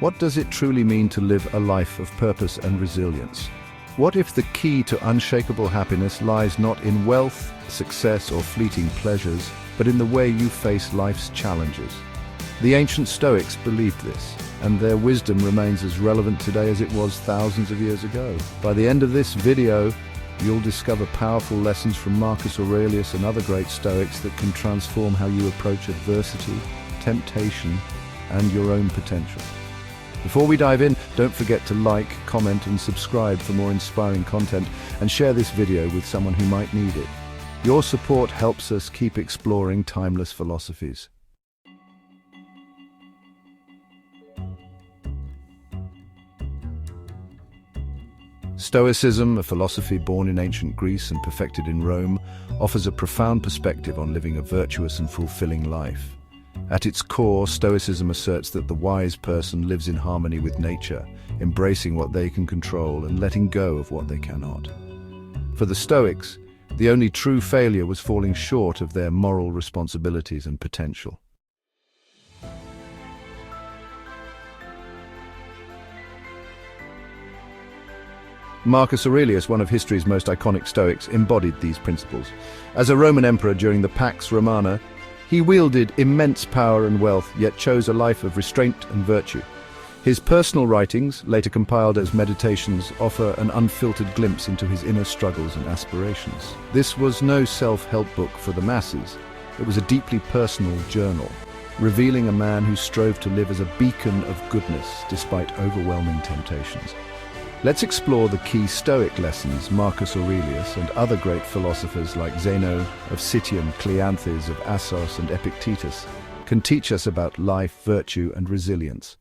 What does it truly mean to live a life of purpose and resilience? What if the key to unshakable happiness lies not in wealth, success, or fleeting pleasures, but in the way you face life's challenges? The ancient Stoics believed this, and their wisdom remains as relevant today as it was thousands of years ago. By the end of this video, you'll discover powerful lessons from Marcus Aurelius and other great Stoics that can transform how you approach adversity, temptation, and your own potential. Before we dive in, don't forget to like, comment, and subscribe for more inspiring content, and share this video with someone who might need it. Your support helps us keep exploring timeless philosophies. Stoicism, a philosophy born in ancient Greece and perfected in Rome, offers a profound perspective on living a virtuous and fulfilling life. At its core, Stoicism asserts that the wise person lives in harmony with nature, embracing what they can control and letting go of what they cannot. For the Stoics, the only true failure was falling short of their moral responsibilities and potential. Marcus Aurelius, one of history's most iconic Stoics, embodied these principles. As a Roman emperor during the Pax Romana, he wielded immense power and wealth, yet chose a life of restraint and virtue. His personal writings, later compiled as meditations, offer an unfiltered glimpse into his inner struggles and aspirations. This was no self-help book for the masses. It was a deeply personal journal, revealing a man who strove to live as a beacon of goodness despite overwhelming temptations. Let's explore the key Stoic lessons Marcus Aurelius and other great philosophers like Zeno of Citium, Cleanthes of Assos, and Epictetus can teach us about life, virtue, and resilience.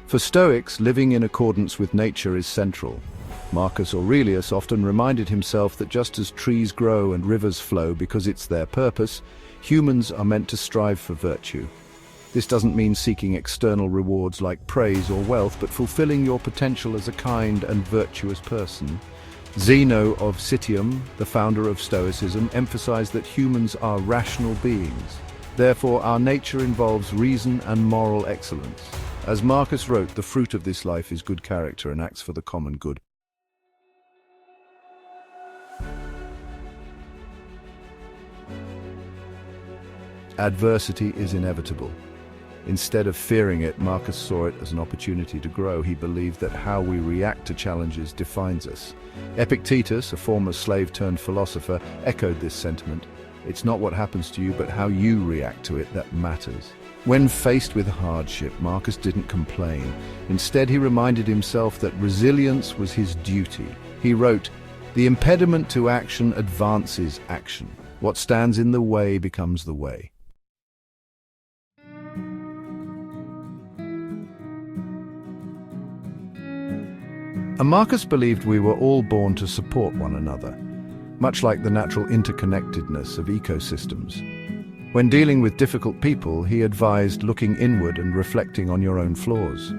For Stoics, living in accordance with nature is central. Marcus Aurelius often reminded himself that just as trees grow and rivers flow because it's their purpose, humans are meant to strive for virtue. This doesn't mean seeking external rewards like praise or wealth, but fulfilling your potential as a kind and virtuous person. Zeno of Citium, the founder of Stoicism, emphasized that humans are rational beings. Therefore, our nature involves reason and moral excellence. As Marcus wrote, the fruit of this life is good character and acts for the common good. Adversity is inevitable. Instead of fearing it, Marcus saw it as an opportunity to grow. He believed that how we react to challenges defines us. Epictetus, a former slave-turned-philosopher, echoed this sentiment. It's not what happens to you, but how you react to it that matters. When faced with hardship, Marcus didn't complain. Instead, he reminded himself that resilience was his duty. He wrote, "The impediment to action advances action. What stands in the way becomes the way." And Marcus believed we were all born to support one another, much like the natural interconnectedness of ecosystems. When dealing with difficult people, he advised looking inward and reflecting on your own flaws.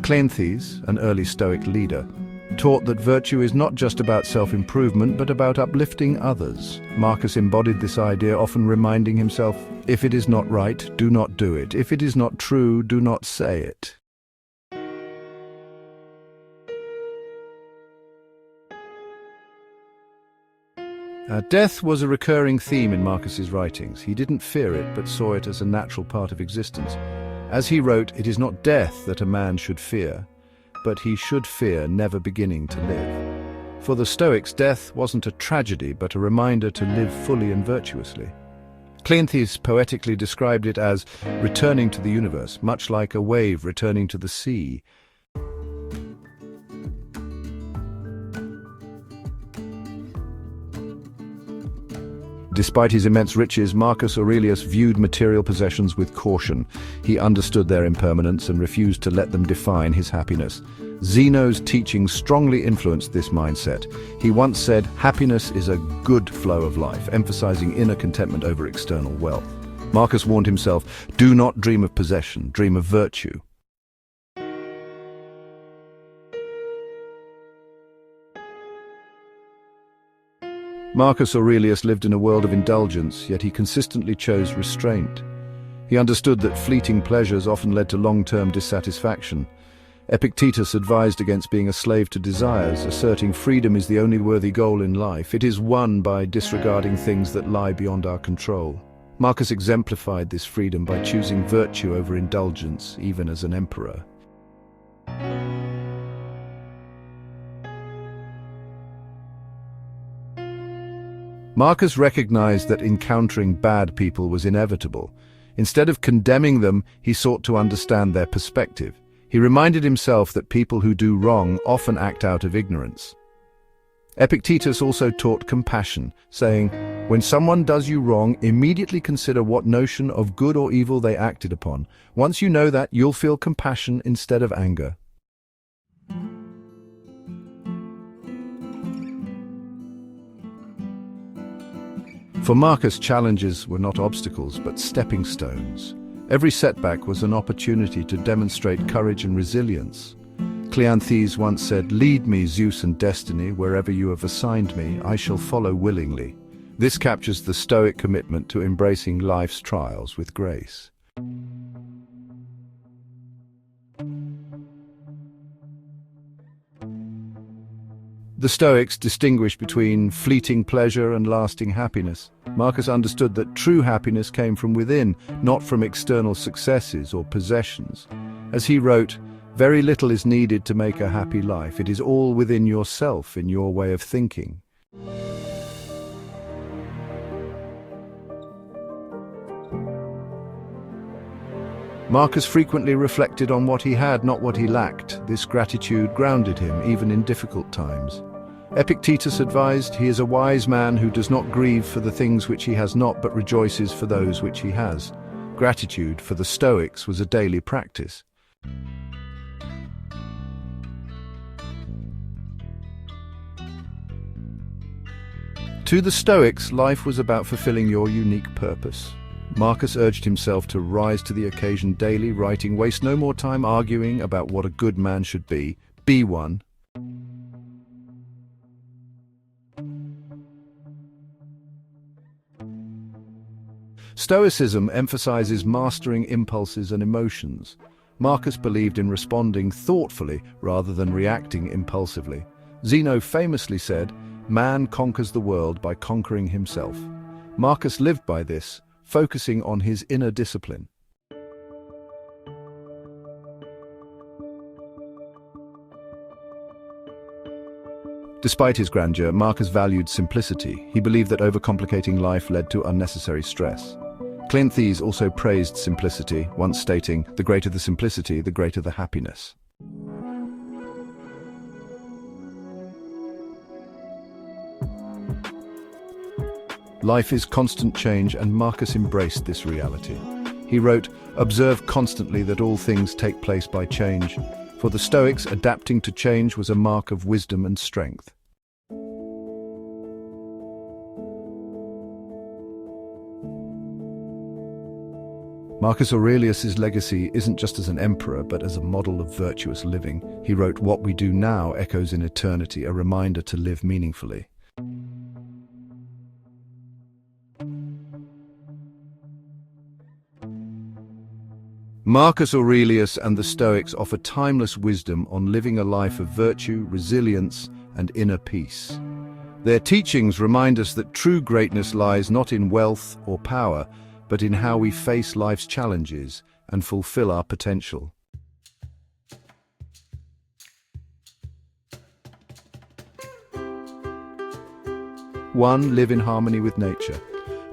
Cleanthes, an early Stoic leader, taught that virtue is not just about self-improvement, but about uplifting others. Marcus embodied this idea, often reminding himself, if it is not right, do not do it. If it is not true, do not say it. Death was a recurring theme in Marcus's writings. He didn't fear it, but saw it as a natural part of existence. As he wrote, it is not death that a man should fear, but he should fear never beginning to live. For the Stoics, death wasn't a tragedy, but a reminder to live fully and virtuously. Cleanthes poetically described it as returning to the universe, much like a wave returning to the sea. Despite his immense riches, Marcus Aurelius viewed material possessions with caution. He understood their impermanence and refused to let them define his happiness. Zeno's teachings strongly influenced this mindset. He once said, "Happiness is a good flow of life," emphasizing inner contentment over external wealth. Marcus warned himself, "Do not dream of possession, dream of virtue." Marcus Aurelius lived in a world of indulgence, yet he consistently chose restraint. He understood that fleeting pleasures often led to long-term dissatisfaction. Epictetus advised against being a slave to desires, asserting freedom is the only worthy goal in life. It is won by disregarding things that lie beyond our control. Marcus exemplified this freedom by choosing virtue over indulgence, even as an emperor. Marcus recognized that encountering bad people was inevitable. Instead of condemning them, he sought to understand their perspective. He reminded himself that people who do wrong often act out of ignorance. Epictetus also taught compassion, saying, "When someone does you wrong, immediately consider what notion of good or evil they acted upon. Once you know that, you'll feel compassion instead of anger." For Marcus, challenges were not obstacles, but stepping stones. Every setback was an opportunity to demonstrate courage and resilience. Cleanthes once said, "Lead me, Zeus and destiny, wherever you have assigned me, I shall follow willingly." This captures the Stoic commitment to embracing life's trials with grace. The Stoics distinguished between fleeting pleasure and lasting happiness. Marcus understood that true happiness came from within, not from external successes or possessions. As he wrote, "Very little is needed to make a happy life. It is all within yourself, in your way of thinking." Marcus frequently reflected on what he had, not what he lacked. This gratitude grounded him, even in difficult times. Epictetus advised, "He is a wise man who does not grieve for the things which he has not, but rejoices for those which he has." Gratitude for the Stoics was a daily practice. To the Stoics, life was about fulfilling your unique purpose. Marcus urged himself to rise to the occasion daily, writing, "Waste no more time arguing about what a good man should be. Be one." Stoicism emphasizes mastering impulses and emotions. Marcus believed in responding thoughtfully rather than reacting impulsively. Zeno famously said, "Man conquers the world by conquering himself." Marcus lived by this, focusing on his inner discipline. Despite his grandeur, Marcus valued simplicity. He believed that overcomplicating life led to unnecessary stress. Cleanthes also praised simplicity, once stating, "The greater the simplicity, the greater the happiness." Life is constant change, and Marcus embraced this reality. He wrote, "Observe constantly that all things take place by change." For the Stoics, adapting to change was a mark of wisdom and strength. Marcus Aurelius' legacy isn't just as an emperor, but as a model of virtuous living. He wrote, "What we do now echoes in eternity, a reminder to live meaningfully." Marcus Aurelius and the Stoics offer timeless wisdom on living a life of virtue, resilience, and inner peace. Their teachings remind us that true greatness lies not in wealth or power, but in how we face life's challenges and fulfill our potential. 1. Live in harmony with nature.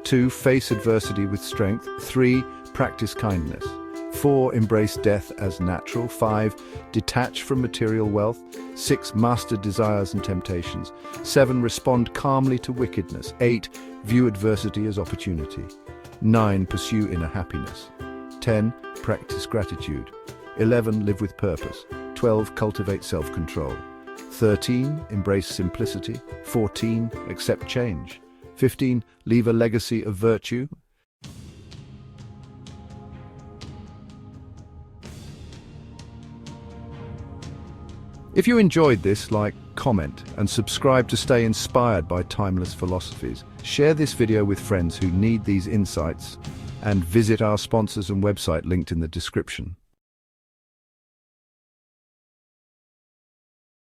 2. Face adversity with strength. 3. Practice kindness. 4. Embrace death as natural. 5. Detach from material wealth. 6. Master desires and temptations. 7. Respond calmly to wickedness. 8. View adversity as opportunity. 9. Pursue inner happiness. 10. Practice gratitude. 11. Live with purpose. 12. Cultivate self-control. 13. Embrace simplicity. 14. Accept change. 15. Leave a legacy of virtue. If you enjoyed this, like, comment, and subscribe to stay inspired by timeless philosophies. Share this video with friends who need these insights, and visit our sponsors and website linked in the description.